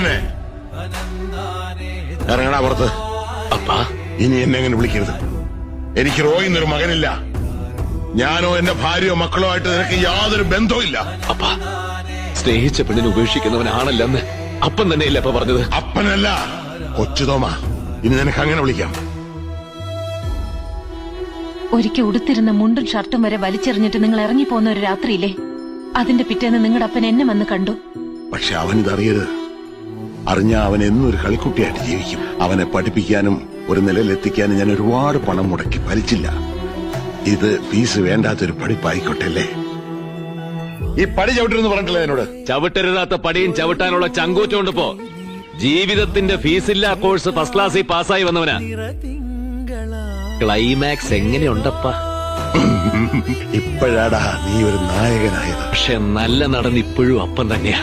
എന്നെ ഇറങ്ങടാ പുറത്ത്. അപ്പാ, ഇനി എന്നെ അങ്ങനെ വിളിക്കരുത്. എനിക്ക് റോയിന്നൊരു മകനില്ല. ഞാനോ എന്റെ ഭാര്യയോ മക്കളോ ആയിട്ട് നിനക്ക് യാതൊരു ബന്ധവും ഇല്ല. അപ്പാ, സ്നേഹിച്ച പെണ്ണിനെ ഉപേക്ഷിക്കുന്നവനാണല്ലെന്ന് അപ്പൻ തന്നെയല്ലേ അപ്പ പറഞ്ഞത്? അപ്പനല്ല, കൊച്ചുതോമ. ഇനി നിനക്ക് അങ്ങനെ വിളിക്കാം. ഒരിക്കൽ ഉടുത്തിരുന്ന മുണ്ടും ഷർട്ടും വരെ വലിച്ചെറിഞ്ഞിട്ട് നിങ്ങൾ ഇറങ്ങിപ്പോന്ന ഒരു രാത്രിയില്ലേ, അതിന്റെ പിറ്റേന്ന് നിങ്ങളുടെ അപ്പൻ എന്നെ വന്ന് കണ്ടു. പക്ഷെ അവനിതറിയരുത്. അറിഞ്ഞ അവൻ എന്നും ഒരു കളിക്കുട്ടിയായിട്ട് ജീവിക്കും. അവനെ പഠിപ്പിക്കാനും ഒരു നിലയിലെത്തിക്കാനും ഞാൻ ഒരുപാട് പണം മുടക്കി ഭരിച്ചില്ല. ഇത് ഫീസ് വേണ്ടാത്തൊരു പഠിപ്പായിക്കോട്ടെ അല്ലേ? ഈ പടി ചവിട്ടരുന്ന് പറഞ്ഞിട്ടില്ല എന്നോട്? ചവിട്ടരുതാത്ത പടിയും ചവിട്ടാനുള്ള ചങ്കൂറ്റുകൊണ്ട് പോ. ജീവിതത്തിന്റെ ഫീസില്ലാ കോഴ്സ് ഫസ്റ്റ് ക്ലാസ്സിൽ പാസ്സായി വന്നവനാ. ക്ലൈമാക്സ് എങ്ങനെയുണ്ടപ്പാ? ഇപ്പോഴാടാ നീ ഒരു നായകനായത്. പക്ഷെ നല്ല നടൻ ഇപ്പോഴും അപ്പൻ തന്നെയാ.